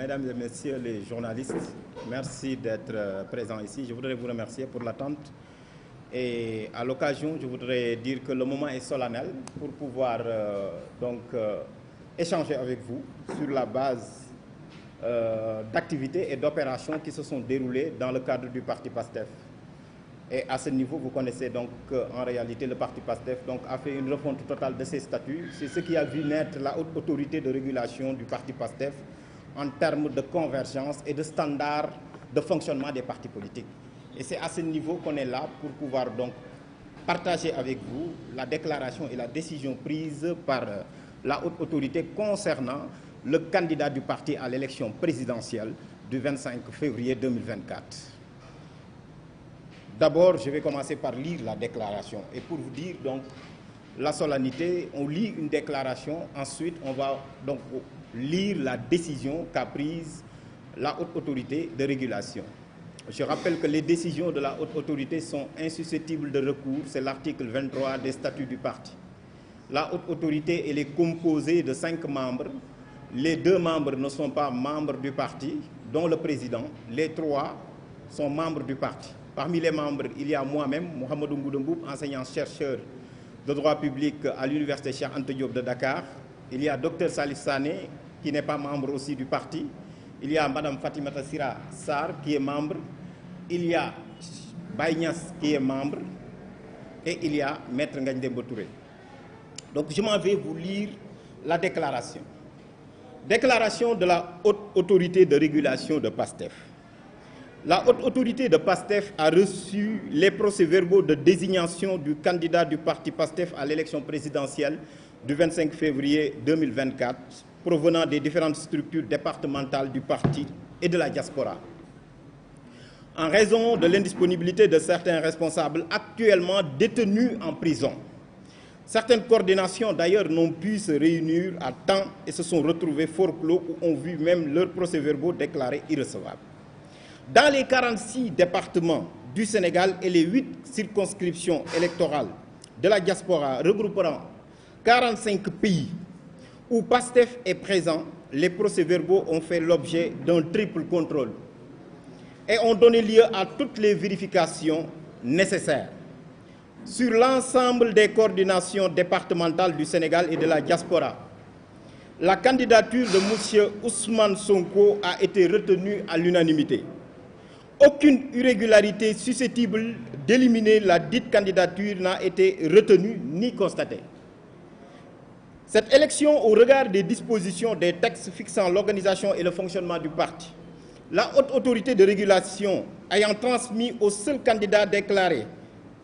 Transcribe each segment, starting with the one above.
Mesdames et messieurs les journalistes, merci d'être présents ici. Je voudrais vous remercier pour l'attente. Et à l'occasion, je voudrais dire que le moment est solennel pour pouvoir échanger avec vous sur la base d'activités et d'opérations qui se sont déroulées dans le cadre du parti PASTEF. Et à ce niveau, vous connaissez donc qu'en réalité, le parti PASTEF a fait une refonte totale de ses statuts. C'est ce qui a vu naître la haute autorité de régulation du parti PASTEF en termes de convergence et de standards de fonctionnement des partis politiques. Et c'est à ce niveau qu'on est là pour pouvoir donc partager avec vous la déclaration et la décision prise par la haute autorité concernant le candidat du parti à l'élection présidentielle du 25 février 2024. D'abord, je vais commencer par lire la déclaration. Et pour vous dire donc la solennité, on lit une déclaration, ensuite on va donc lire la décision qu'a prise la haute autorité de régulation. Je rappelle que les décisions de la haute autorité sont insusceptibles de recours, c'est l'article 23 des statuts du parti. La haute autorité, elle est composée de 5 membres. Les 2 membres ne sont pas membres du parti, dont le président. Les 3 sont membres du parti. Parmi les membres, il y a moi-même, Mohamedou Ngouda, enseignant-chercheur de droit public à l'université Cheikh Anta Diop de Dakar. Il y a Dr Salif Sané, qui n'est pas membre aussi du parti. Il y a Mme Fatimata Sira Sarr, qui est membre. Il y a Baïnias, qui est membre. Et il y a Maître Ngagne Demba Touré. Donc je m'en vais vous lire la déclaration. Déclaration de la haute autorité de régulation de PASTEF. La haute autorité de PASTEF a reçu les procès-verbaux de désignation du candidat du parti PASTEF à l'élection présidentielle du 25 février 2024, provenant des différentes structures départementales du parti et de la diaspora. En raison de l'indisponibilité de certains responsables actuellement détenus en prison, certaines coordinations d'ailleurs n'ont pu se réunir à temps et se sont retrouvées fort clos ou ont vu même leurs procès-verbaux déclarés irrecevables. Dans les 46 départements du Sénégal et les 8 circonscriptions électorales de la diaspora regroupant 45 pays où PASTEF est présent, les procès-verbaux ont fait l'objet d'un triple contrôle et ont donné lieu à toutes les vérifications nécessaires. Sur l'ensemble des coordinations départementales du Sénégal et de la diaspora, la candidature de M. Ousmane Sonko a été retenue à l'unanimité. Aucune irrégularité susceptible d'éliminer la dite candidature n'a été retenue ni constatée. Cette élection, au regard des dispositions des textes fixant l'organisation et le fonctionnement du parti, la haute autorité de régulation ayant transmis au seul candidat déclaré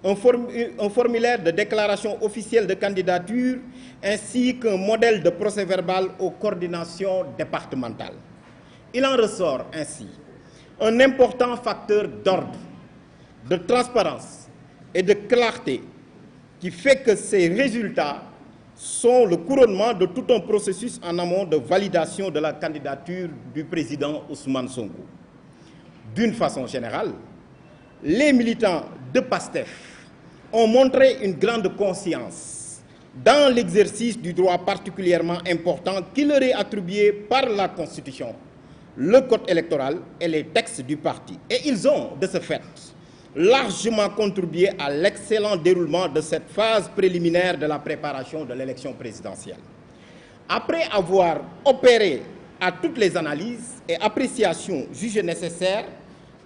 un formulaire de déclaration officielle de candidature ainsi qu'un modèle de procès-verbal aux coordinations départementales. Il en ressort ainsi un important facteur d'ordre, de transparence et de clarté qui fait que ces résultats sont le couronnement de tout un processus en amont de validation de la candidature du président Ousmane Sonko. D'une façon générale, les militants de PASTEF ont montré une grande conscience dans l'exercice du droit particulièrement important qui leur est attribué par la Constitution, le code électoral et les textes du parti. Et ils ont, de ce fait, largement contribué à l'excellent déroulement de cette phase préliminaire de la préparation de l'élection présidentielle. Après avoir opéré à toutes les analyses et appréciations jugées nécessaires,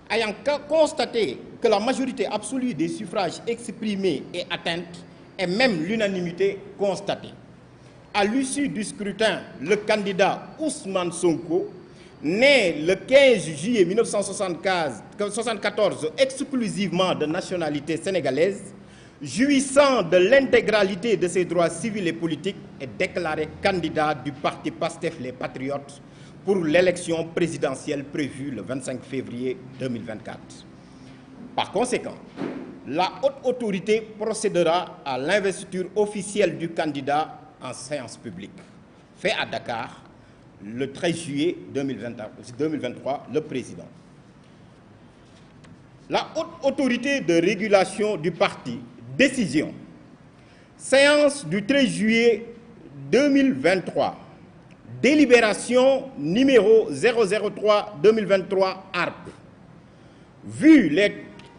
ayant constaté que la majorité absolue des suffrages exprimés est atteinte et même l'unanimité constatée. À l'issue du scrutin, le candidat Ousmane Sonko, né le 15 juillet 1974 exclusivement de nationalité sénégalaise, jouissant de l'intégralité de ses droits civils et politiques, est déclaré candidat du parti PASTEF Les Patriotes pour l'élection présidentielle prévue le 25 février 2024. Par conséquent, la haute autorité procédera à l'investiture officielle du candidat en séance publique, fait à Dakar le 13 juillet 2023, le président. La haute autorité de régulation du parti, séance du 13 juillet 2023, Délibération numéro 003-2023 ARP. Vu les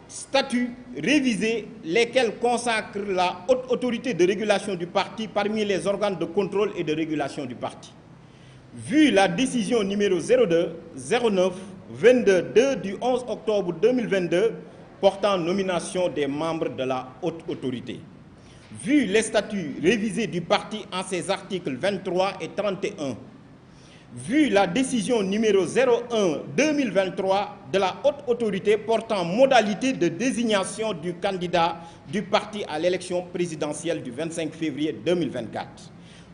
statuts révisés, lesquels consacrent la haute autorité de régulation du parti parmi les organes de contrôle et de régulation du parti. Vu la décision numéro 02-09-22-2 du 11 octobre 2022 portant nomination des membres de la haute autorité. Vu les statuts révisés du parti en ses articles 23 et 31. Vu la décision numéro 01-2023 de la haute autorité portant modalité de désignation du candidat du parti à l'élection présidentielle du 25 février 2024.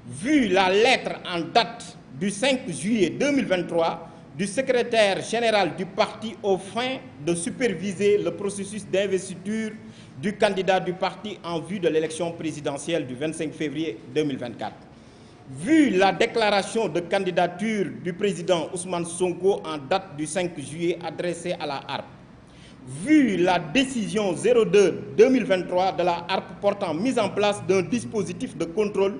Vu la lettre en date du 5 juillet 2023 du secrétaire général du parti aux fins de superviser le processus d'investiture du candidat du parti en vue de l'élection présidentielle du 25 février 2024. Vu la déclaration de candidature du président Ousmane Sonko en date du 5 juillet adressée à la ARP. Vu la décision 02-2023 de la ARP portant mise en place d'un dispositif de contrôle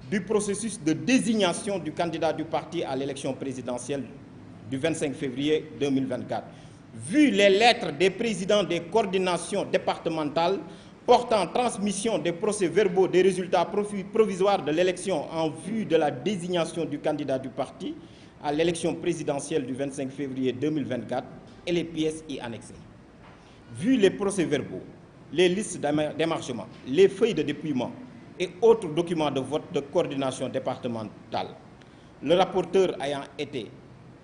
du processus de désignation du candidat du parti à l'élection présidentielle du 25 février 2024. Vu les lettres des présidents des coordinations départementales portant transmission des procès-verbaux des résultats provisoires de l'élection en vue de la désignation du candidat du parti à l'élection présidentielle du 25 février 2024 et les pièces y annexées. Vu les procès-verbaux, les listes d'émargement, les feuilles de dépouillement et autres documents de vote de coordination départementale, le rapporteur ayant été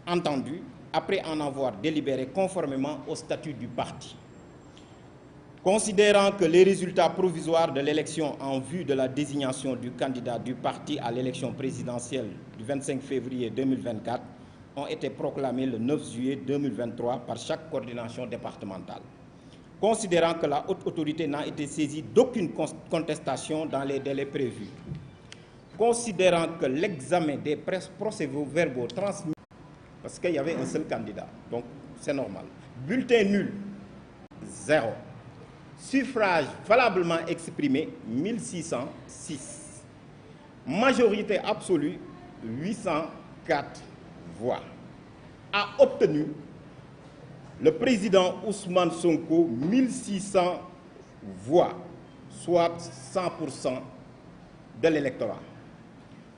entendu après en avoir délibéré conformément au statut du parti. Considérant que les résultats provisoires de l'élection en vue de la désignation du candidat du parti à l'élection présidentielle du 25 février 2024 ont été proclamés le 9 juillet 2023 par chaque coordination départementale. Considérant que la haute autorité n'a été saisie d'aucune contestation dans les délais prévus. Considérant que l'examen des procès-verbaux transmis, parce qu'il y avait un seul candidat, donc c'est normal. Bulletin nul, 0. Suffrage valablement exprimé, 1606. Majorité absolue, 804 voix. A obtenu le président Ousmane Sonko 1600 voix, soit 100% de l'électorat.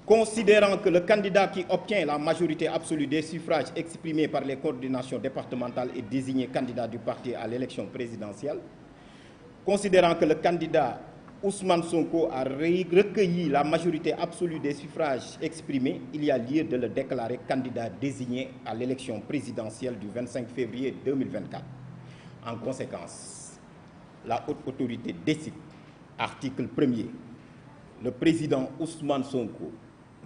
Considérant que le candidat qui obtient la majorité absolue des suffrages exprimés par les coordinations départementales est désigné candidat du parti à l'élection présidentielle, considérant que le candidat Ousmane Sonko a recueilli la majorité absolue des suffrages exprimés, il y a lieu de le déclarer candidat désigné à l'élection présidentielle du 25 février 2024. En conséquence, la haute autorité décide, article 1er, le président Ousmane Sonko,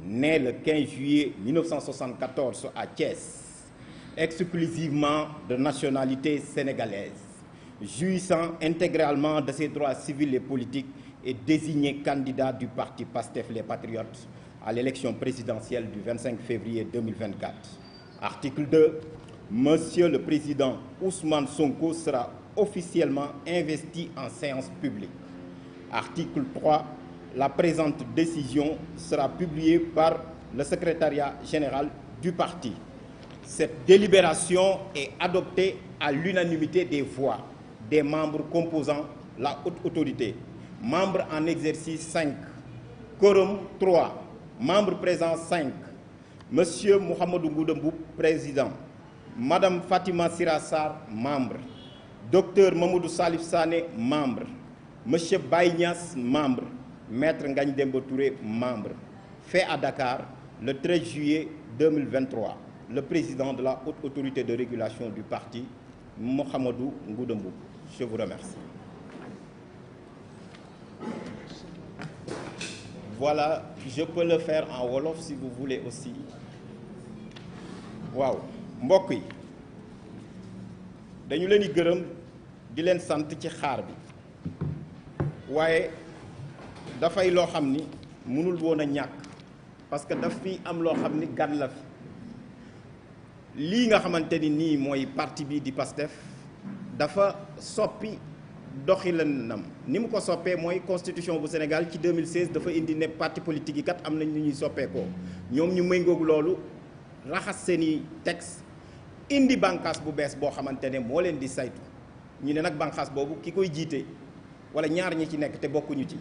né le 15 juillet 1974 à Thiès, exclusivement de nationalité sénégalaise, jouissant intégralement de ses droits civils et politiques, est désigné candidat du parti PASTEF les Patriotes à l'élection présidentielle du 25 février 2024. Article 2. Monsieur le Président Ousmane Sonko sera officiellement investi en séance publique. Article 3. La présente décision sera publiée par le secrétariat général du parti. Cette délibération est adoptée à l'unanimité des voix des membres composant la haute autorité. Membres en exercice 5, quorum 3, membres présents 5, Monsieur Mohamedou Ngoudembou, président, Madame Fatima Sirassar, membre, Docteur Mamadou Salif Sané, membre, Monsieur Baïnias, membre, Maître Ngagne Demba Touré, membre. Fait à Dakar le 13 juillet 2023. Le président de la haute autorité de régulation du parti, Mohamedou Ngoudembou. Je vous remercie. Voilà, je peux le faire en wolof si vous voulez aussi. Waaw mbokk yi dañu leen di gërëm di leen sant ci xaar bi waaye dafay loo xam ni mënul woon a ñàkk parce que daf fi am loo xam ni gan la fi lii nga xamante ni nii mooy parti bi di PASTEF dafa soppi doxilinam ni mu ko soppee mooy constitution bu Sénégal ci 2016 dafa indi ne parti politique yi kat am nañ lu ñuy soppeekoo ñoom ñu méngoog loolu raxas seeni texte indi bànqaas bu bees boo xamante ne moo leen di saytu ñu ne nag bànqaas boobu ki koy jiite wala ñaar ñi ci nekk te bokkuñu ci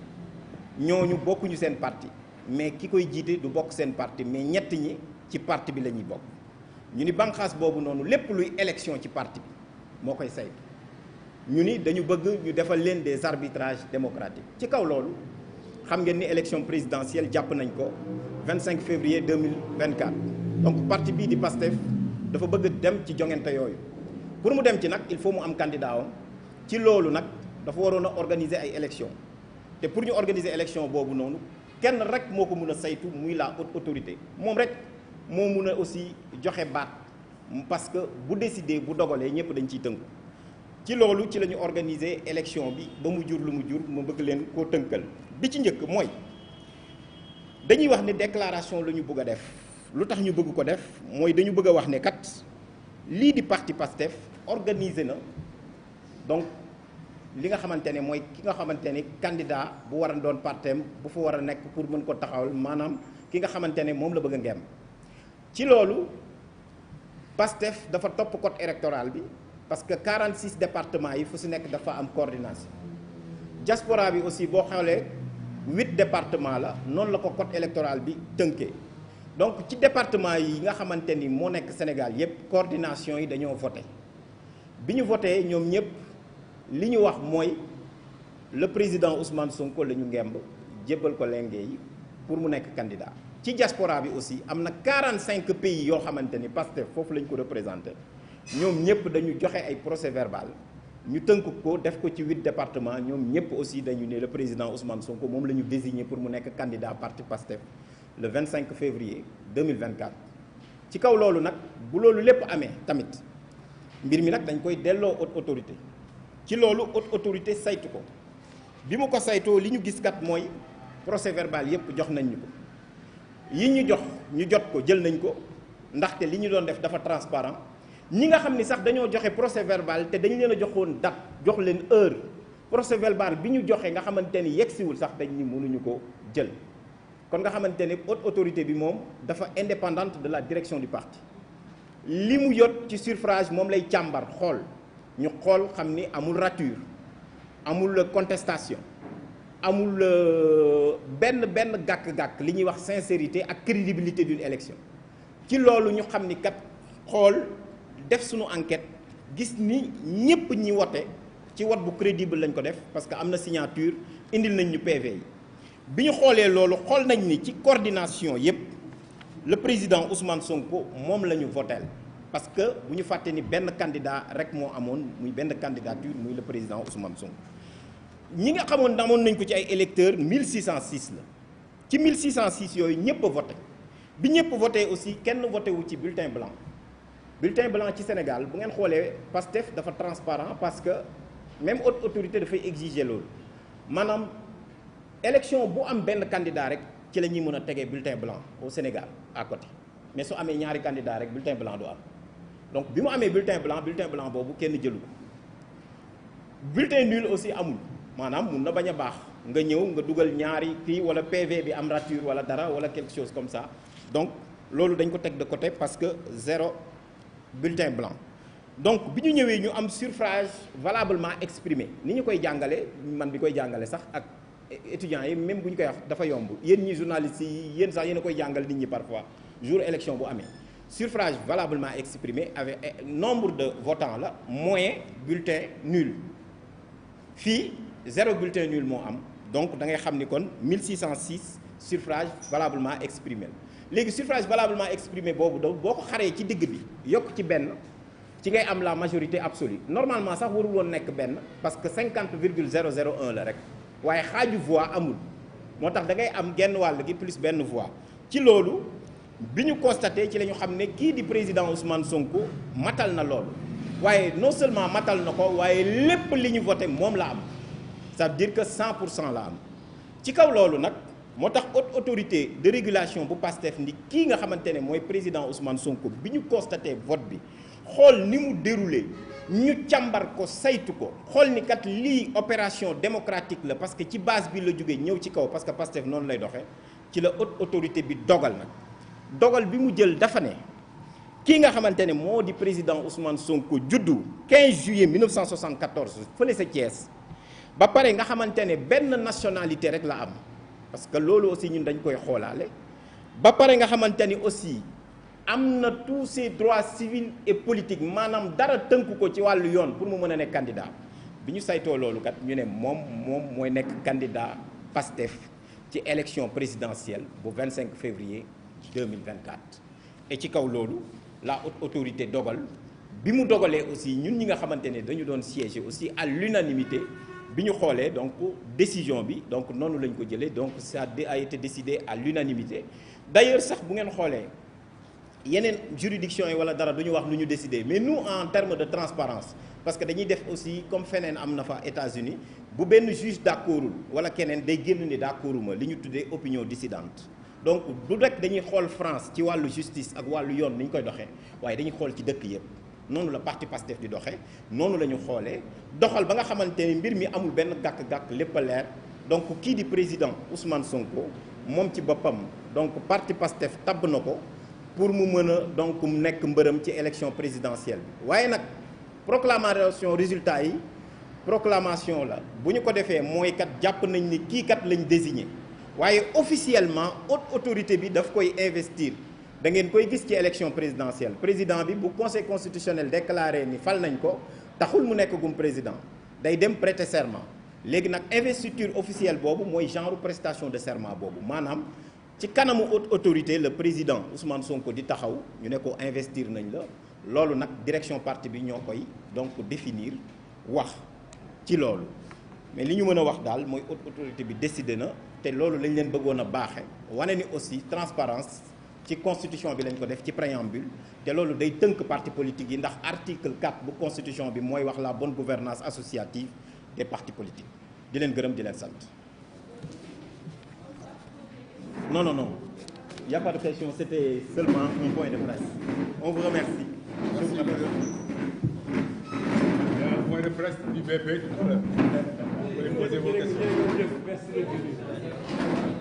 ñooñu bokkuñu seen parti mais ki koy jiite du bokk seen parti mais ñett ñi ci parti bi la ñuy bokk ñu ni bànqaas boobu noonu lépp luy élection ci parti bi moo koy saytu ñu ni dañu bëgg ñu defal leen des arbitrages démocratiques ci kaw loolu xam ngeen ni élection présidentielle jàpp nañ ko 25 février 2024 donc parti bii di PASTEF dafa bëgg dem ci joŋante yooyu pour mu dem ci nag il faut mu am candidat am ci loolu nag dafa waroon a organiser ay élections te pour ñu organiser élection boobu noonu kenn rek moo ko mun a saytu muy la haute autorité moom rek moo mun a aussi joxe baat parce que bu décider bu dogalee ñëpp dañ ciy tënku ci loolu ci la ñu organiser élection bi ba mu jur lu mu jur ma bëgg leen koo tënkal bi ci njëkk mooy dañuy wax ne déclaration la ñu bëgg a def lu tax ñu bëgg ko def mooy dañu bëgg a wax ne kat lii di parti PASTEF organiser na donc li nga xamante ne mooy ki nga xamante ne candidat bu war a doon partem bu fa war a nekk pour mën ko taxawal maanaam ki nga xamante ne moom la bëgg a ngeem ci loolu PASTEF dafa topp code électoral bi parce que 46 départements yi fu si nekk dafa am coordination diaspora bi aussi boo xoolee 8 départements la noonu la ko code électoral bi tënkee donc ci département yi nga xamante ni moo nekk Sénégal yépp coordination yi dañoo voté bi ñu voté ñoom ñëpp li ñu wax mooy le président Ousmane Sonko la ñu ngemb jébbal ko lenge yi pour mu nekk candidat ci diaspora bi aussi am na 45 pays yoo xamante ni PASTEF foofu la ñu ko représenté ñoom ñëpp dañu joxe ay procès verbal ñu tënk ko def ko ci 8 départements ñoom ñëpp aussi dañu ne le président Ousmane Sonko moom la ñu désigné pour mu nekk candidat parti PASTEF le 25 février 2024 ci kaw loolu nag bu loolu lépp amee tamit mbir mi nag dañ koy delloo haute autorité ci loolu haute autorité saytu ko bi mu ko saytoo li ñu gis kat mooy procès verbal yépp jox nañ ñu ko yi ñu jox ñu jot ko jël nañ ko ndaxte li ñu doon def dafa transparent ñi nga xam ni sax dañoo joxe procès verbal te dañu leen a joxoon date jox leen heure procès verbal bi ñu joxe nga xamante ni yegsiwul sax dañ ni mënuñu ko jël kon nga xamante ne haute autorité bi moom dafa indépendante de la direction du parti li mu yot ci suffrage moom lay càmbar xool ñu xool xam ni amul rature amul contestation amul benn gàkk-gàkk li ñuy wax sincérité ak crédibilité d'une élection ci loolu ñu xam ni kat xool def suñu enquête gis ni ñépp ñi wote ci wot bu crédible lañ ko def parce que am na signature indil nañ ñu PV yi bi ñu xoolee loolu xool nañ ni ci coordination yépp le président Ousmane Sonko moom la ñu voteel parce que bu ñu fàtte ni benn candidat rek moo amoon muy benn candidature muy le président Ousmane Sonko ñi nga xamoon amoon nañ ko ci ay électeurs 1606 la ci 1606 yooyu ñëpp a voté bi ñëpp voté aussi kenn voté wu ci bulletin blanc ci Sénégal bu ngeen xoolee PASTEF dafa transparent parce que même haute autorité dafay exiger loolu maanaam élection bu am benn candidat rek ci la ñuy mën a tegee bulletin blanc au Sénégal à côté mais su amee ñaari candidat rek bulletin blanc du am donc bi mu amee bulletin blanc boobu kenn jëlu ko bulletin nul aussi amul maanaam mun na bañ a baax nga ñëw nga dugal ñaari kii wala PV bi am rature wala dara wala quelque chose comme ça donc loolu dañ ko teg de côté parce que 0 bulletin blanc donc bi ñu ñëwee ñu am suffrage valablement exprimé ni ñu koy jàngale man bi koy jàngale sax ak étudiants yi même bu ñu koy wax dafa yomb yéen ñi journalistes yi yéen sax yéen a koy jàngal nit ñi parfois jour élection bu amee suffrage valablement exprimé avec nombre de votants la moins bulletin nul fii 0 bulletin nul moo am donc da ngay xam ni kon 1606 suffrage valablement exprimé léegi suffrage valablement exprimé boobu da boo ko xaree ci digg bi yokk ci benn ci ngay am la majorité absolue normalement sax warul woon nekk benn parce que 50,001 la rek waaye xaaju voix amul moo tax da ngay am genn wàll gi plus benn voix ci loolu bi ñu constaté ci la ñu xam ne kii di président Ousmane Sonko matal na loolu waaye non seulement matal na ko waaye lépp li ñu voté moom la am ça veut dire que 100% la am ci kaw loolu nag moo tax haute autorité de régulation bu PASTEF ni kii nga xamante ne mooy président Ousmane Sonko bi ñu constaté vote bi xool ni mu déroulé ñu càmbar ko saytu ko xool ni kat lii opération démocratique la parce que ci base bi la jógee ñëw ci kaw parce que PASTEF noonu lay doxee ci la haute autorité bi dogal nag dogal bi mu jël dafa ne kii nga xamante ne moo di président Ousmane Sonko juddu 15 juillet 1974 fële sa Thiès ba pare nga xamante ne benn nationalité rek la am parce que loolu aussi ñun dañ koy xoolaale ba pare nga xamante ni aussi am na tous ses droits civils et politiques maanaam dara tënk ko ci wàllu yoon pour mu mën a nekk candidat bi ñu saytoo loolu kat ñu ne moom mooy nekk candidat PASTEF ci élection présidentielle bu 25 février 2024 et ci kaw loolu la haute autorité dogal bi mu dogalee aussi ñun ñi nga xamante ne dañu doon siéger aussi à l'unanimité bi ñu xoolee donc décision bi donc noonu lañ ko jëlee donc ça a été décidé à l'unanimité d'ailleurs sax bu ngeen xoolee yeneen juridiction yi wala dara du ñu wax lu ñu décider mais nous en termes de transparence parce que dañuy def aussi comme feneen am na fa États-Unis bu benn juge d'accordul wala keneen day génn ni d'accorduma li ñu tuddee opinion dissidente donc du rek dañuy xool France ci wàllu justice ak wàllu yoon ni ñu koy doxee waaye dañuy xool ci dëkk yëpp noonu la parti Pastef di doxee noonu la ñu xoolee doxal ba nga xamante ni mbir mi amul benn gàkk-gàkk lépp a leer donc kii di président Ousmane Sonko moom ci boppam donc parti Pastef tabb na ko pour mu mën a donc nekk mbërëm ci élection présidentielle bi waaye nag proclamation résultat yi proclamation la bu ñu ko defee mooy kat jàpp nañ ni kii kat lañ désigné waaye officiellement haute autorité bi daf koy investir da ngeen koy gis ci élection présidentielle président bi bu conseil constitutionnel déclaré ni fal nañ ko taxul mu nekk gum président day dem prêter serment léegi nag investiture officielle boobu mooy genre prestation de serment boobu maanaam ci kanamu haute autorité le président Ousmane Sonko di taxaw ñu ne ko investir nañ la loolu nag direction parti bi ñoo koy donc définir wax ci loolu mais li ñu mën a wax daal mooy haute autorité bi décidé na te loolu lañ leen bëggoon a baaxe wane ni aussi transparence ci constitution bi lañ ko def ci préambule te loolu day tënk parti politique yi ndax article 4 bu constitution bi mooy wax la bonne gouvernance associative des partis politiques di leen gërëm di leen sant. Non, non, non. Il n'y a pas de question, c'était seulement un point de presse. On vous remercie. Merci. Il y a un point de presse du BP tout à l'heure. Vous pouvez poser vos questions. Merci.